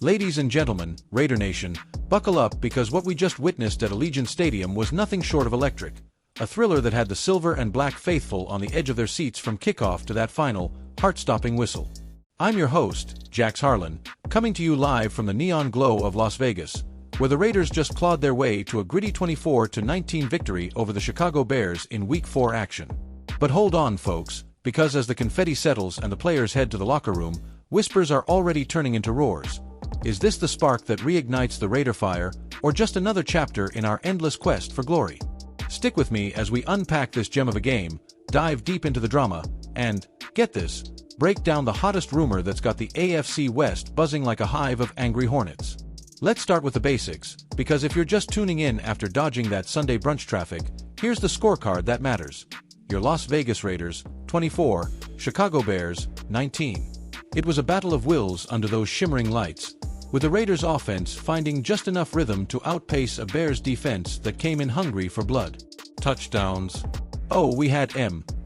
Ladies and gentlemen, Raider Nation, buckle up because what we just witnessed at Allegiant Stadium was nothing short of electric. A thriller that had the silver and black faithful on the edge of their seats from kickoff to that final, heart-stopping whistle. I'm your host, Jax Harlan, coming to you live from the neon glow of Las Vegas, where the Raiders just clawed their way to a gritty 24-19 victory over the Chicago Bears in Week 4 action. But hold on, folks, because as the confetti settles and the players head to the locker room, whispers are already turning into roars. Is this the spark that reignites the Raider fire, or just another chapter in our endless quest for glory? Stick with me as we unpack this gem of a game, dive deep into the drama, and, get this, break down the hottest rumor that's got the AFC West buzzing like a hive of angry hornets. Let's start with the basics, because if you're just tuning in after dodging that Sunday brunch traffic, here's the scorecard that matters. Your Las Vegas Raiders, 24, Chicago Bears, 19. It was a battle of wills under those shimmering lights, with the Raiders' offense finding just enough rhythm to outpace a Bears defense that came in hungry for blood. Touchdowns. Oh, we had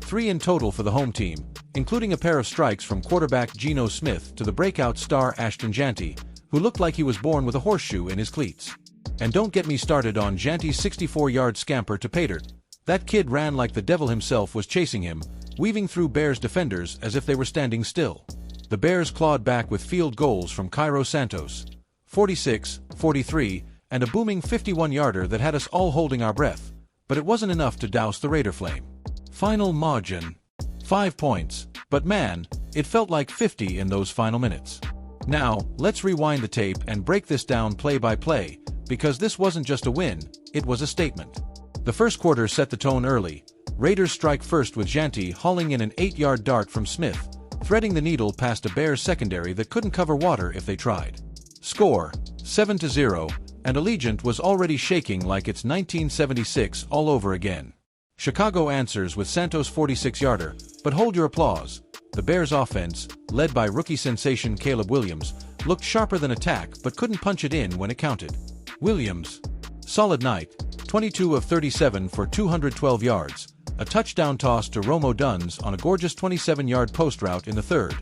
3 in total for the home team, including a pair of strikes from quarterback Geno Smith to the breakout star Ashton Jeanty, who looked like he was born with a horseshoe in his cleats. And don't get me started on Jeanty's 64-yard scamper to pay dirt. That kid ran like the devil himself was chasing him, weaving through Bears defenders as if they were standing still. The Bears clawed back with field goals from Cairo Santos, 46, 43, and a booming 51-yarder that had us all holding our breath, but it wasn't enough to douse the Raider flame. Final margin: 5 points, but man, it felt like 50 in those final minutes. Now, let's rewind the tape and break this down play by play, because this wasn't just a win, it was a statement. The first quarter set the tone early. Raiders strike first with Jeanty hauling in an 8-yard dart from Smith, threading the needle past a Bears secondary that couldn't cover water if they tried. Score, 7-0, and Allegiant was already shaking like it's 1976 all over again. Chicago answers with Santos' 46-yarder, but hold your applause. The Bears' offense, led by rookie sensation Caleb Williams, looked sharper than attack but couldn't punch it in when it counted. Williams. Solid night, 22 of 37 for 212 yards. A touchdown toss to Romo Duns on a gorgeous 27-yard post route in the third.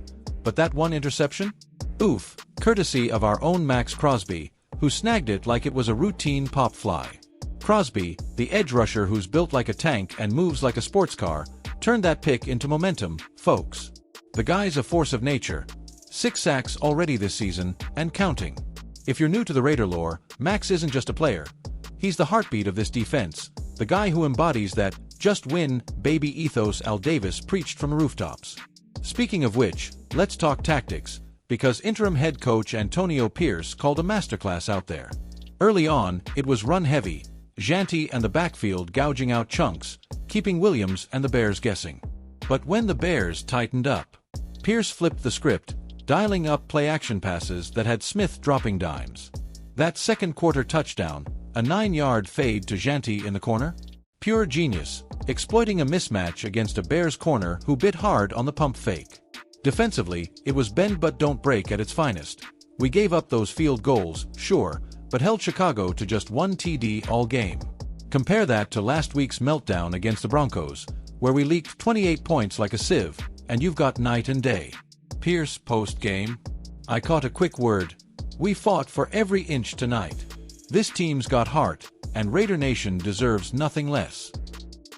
But that one interception? Oof, courtesy of our own Max Crosby, who snagged it like it was a routine pop fly. Crosby, the edge rusher who's built like a tank and moves like a sports car, turned that pick into momentum, folks. The guy's a force of nature. 6 sacks already this season, and counting. If you're new to the Raider lore, Max isn't just a player. He's the heartbeat of this defense, the guy who embodies that "just win, baby" ethos Al Davis preached from rooftops. Speaking of which, let's talk tactics, because interim head coach Antonio Pierce called a masterclass out there. Early on, it was run heavy, Jeanty and the backfield gouging out chunks, keeping Williams and the Bears guessing. But when the Bears tightened up, Pierce flipped the script, dialing up play-action passes that had Smith dropping dimes. That second quarter touchdown, a 9-yard fade to Jeanty in the corner? Pure genius, exploiting a mismatch against a Bears corner who bit hard on the pump fake. Defensively, it was bend but don't break at its finest. We gave up those field goals, sure, but held Chicago to just 1 TD all game. Compare that to last week's meltdown against the Broncos, where we leaked 28 points like a sieve, and you've got night and day. Pierce post-game. I caught a quick word. We fought for every inch tonight. This team's got heart, and Raider Nation deserves nothing less.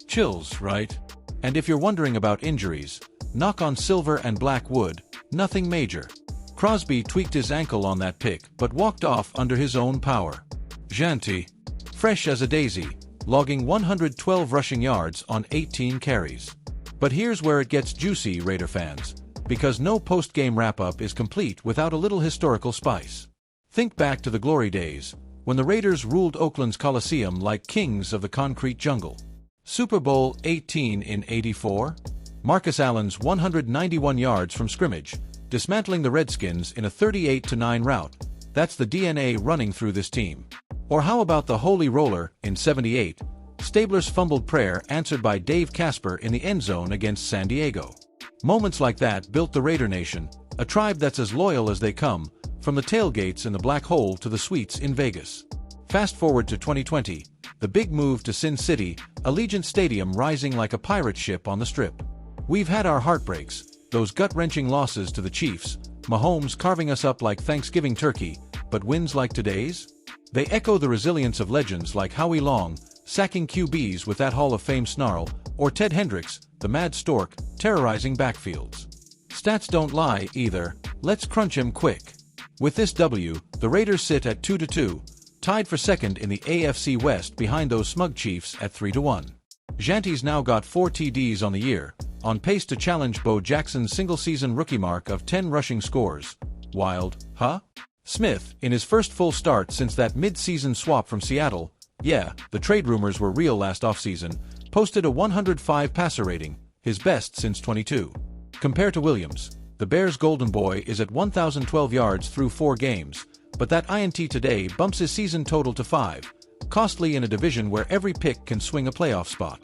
Chills, right? And if you're wondering about injuries, knock on silver and black wood, nothing major. Crosby tweaked his ankle on that pick but walked off under his own power. Jeanty, fresh as a daisy, logging 112 rushing yards on 18 carries. But here's where it gets juicy, Raider fans, because no post-game wrap-up is complete without a little historical spice. Think back to the glory days, when the Raiders ruled Oakland's Coliseum like kings of the concrete jungle. Super Bowl 18 in '84? Marcus Allen's 191 yards from scrimmage, dismantling the Redskins in a 38-9 rout. That's the DNA running through this team. Or how about the Holy Roller in '78? Stabler's fumbled prayer answered by Dave Casper in the end zone against San Diego. Moments like that built the Raider Nation, a tribe that's as loyal as they come, from the tailgates in the Black Hole to the suites in Vegas. Fast forward to 2020, the big move to Sin City, Allegiant Stadium rising like a pirate ship on the Strip. We've had our heartbreaks, those gut-wrenching losses to the Chiefs, Mahomes carving us up like Thanksgiving turkey, but wins like today's? They echo the resilience of legends like Howie Long, sacking QBs with that Hall of Fame snarl, or Ted Hendricks, the mad stork, terrorizing backfields. Stats don't lie, either. Let's crunch him quick. With this W, the Raiders sit at 2-2, tied for second in the AFC West behind those smug Chiefs at 3-1. Jeanty's now got 4 TDs on the year, on pace to challenge Bo Jackson's single-season rookie mark of 10 rushing scores. Wild, huh? Smith, in his first full start since that mid-season swap from Seattle, yeah, the trade rumors were real last offseason, posted a 105 passer rating, his best since 22. Compared to Williams, the Bears' golden boy is at 1,012 yards through 4 games, but that INT today bumps his season total to 5, costly in a division where every pick can swing a playoff spot.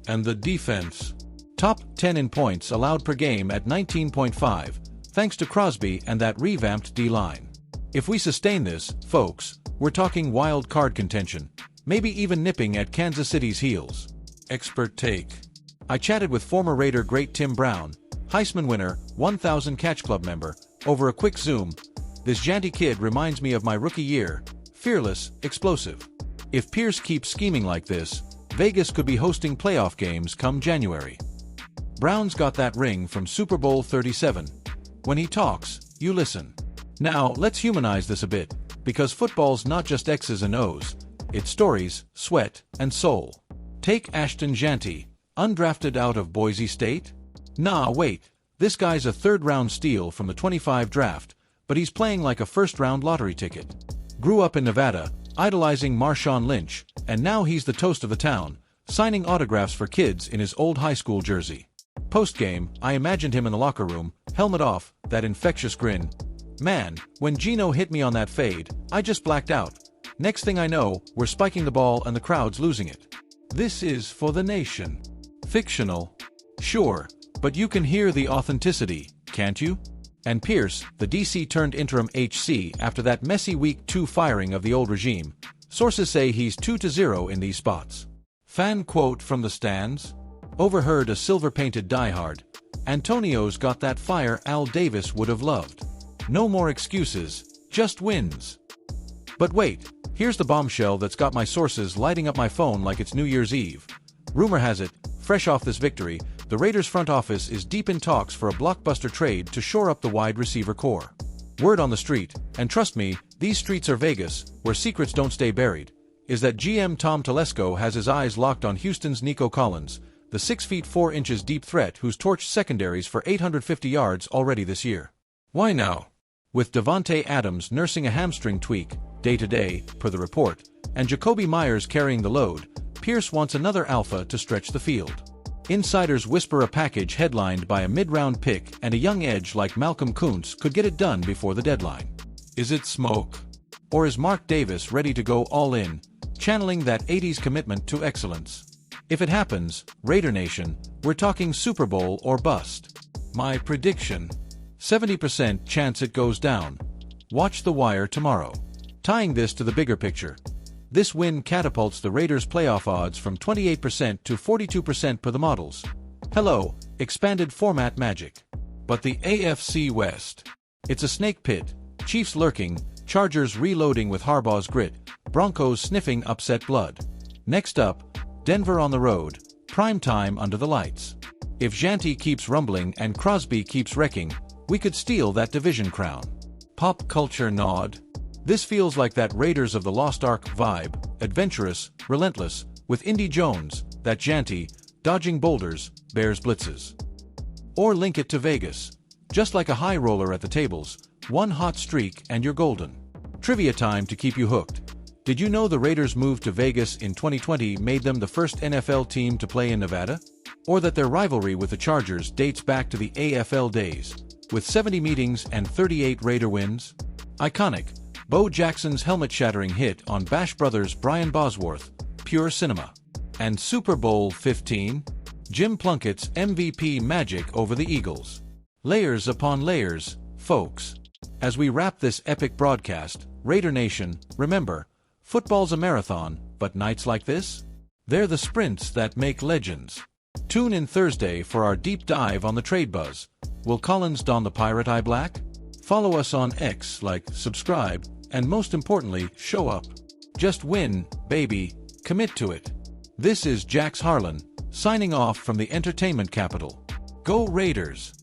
And the defense? Top 10 in points allowed per game at 19.5, thanks to Crosby and that revamped D-line. If we sustain this, folks, we're talking wild card contention, maybe even nipping at Kansas City's heels. Expert take. I chatted with former Raider great Tim Brown, Heisman winner, 1,000 Catch Club member, over a quick Zoom. This jeanty kid reminds me of my rookie year, fearless, explosive. If Pierce keeps scheming like this, Vegas could be hosting playoff games come January. Brown's got that ring from Super Bowl 37. When he talks, you listen. Now, let's humanize this a bit, because football's not just X's and O's, it's stories, sweat, and soul. Take Ashton Jeanty, undrafted out of Boise State? Nah, wait, this guy's a third-round steal from the 25 draft, but he's playing like a first-round lottery ticket. Grew up in Nevada, idolizing Marshawn Lynch, and now he's the toast of the town, signing autographs for kids in his old high school jersey. Post-game, I imagined him in the locker room, helmet off, that infectious grin. Man, when Gino hit me on that fade, I just blacked out. Next thing I know, we're spiking the ball and the crowd's losing it. This is for the nation. Fictional? Sure, but you can hear the authenticity, can't you? And Pierce, the DC turned interim HC after that messy Week 2 firing of the old regime. Sources say he's 2-0 in these spots. Fan quote from the stands? Overheard a silver-painted diehard. Antonio's got that fire Al Davis would have loved. No more excuses, just wins. But wait, here's the bombshell that's got my sources lighting up my phone like it's New Year's Eve. Rumor has it, fresh off this victory, the Raiders' front office is deep in talks for a blockbuster trade to shore up the wide receiver core. Word on the street, and trust me, these streets are Vegas, where secrets don't stay buried, is that GM Tom Telesco has his eyes locked on Houston's Nico Collins, the 6 feet 4 inches deep threat who's torched secondaries for 850 yards already this year. Why now? With Devontae Adams nursing a hamstring tweak, day-to-day, per the report, and Jacoby Myers carrying the load, Pierce wants another alpha to stretch the field. Insiders whisper a package headlined by a mid-round pick and a young edge like Malcolm Kuntz could get it done before the deadline. Is it smoke? Or is Mark Davis ready to go all in, channeling that 80s commitment to excellence? If it happens, Raider Nation, we're talking Super Bowl or bust. My prediction: 70% chance it goes down. Watch The Wire tomorrow. Tying this to the bigger picture, this win catapults the Raiders' playoff odds from 28% to 42% per the models. Hello, expanded format magic. But the AFC West. It's a snake pit, Chiefs lurking, Chargers reloading with Harbaugh's grit, Broncos sniffing upset blood. Next up, Denver on the road, prime time under the lights. If Jeanty keeps rumbling and Crosby keeps wrecking, we could steal that division crown. Pop culture nod. This feels like that Raiders of the Lost Ark vibe, adventurous, relentless, with Indy Jones, that Jeanty, dodging boulders, Bears blitzes. Or link it to Vegas. Just like a high roller at the tables, one hot streak and you're golden. Trivia time to keep you hooked. Did you know the Raiders' move to Vegas in 2020 made them the first NFL team to play in Nevada? Or that their rivalry with the Chargers dates back to the AFL days, with 70 meetings and 38 Raider wins? Iconic. Bo Jackson's helmet-shattering hit on Bash Brothers' Brian Bosworth, pure cinema. And Super Bowl 15? Jim Plunkett's MVP magic over the Eagles. Layers upon layers, folks. As we wrap this epic broadcast, Raider Nation, remember, football's a marathon, but nights like this? They're the sprints that make legends. Tune in Thursday for our deep dive on the trade buzz. Will Collins don the pirate eye black? Follow us on X, like, subscribe, And most importantly, show up. Just win, baby. Commit to it. This is Jax Harlan, signing off from the entertainment capital. Go Raiders!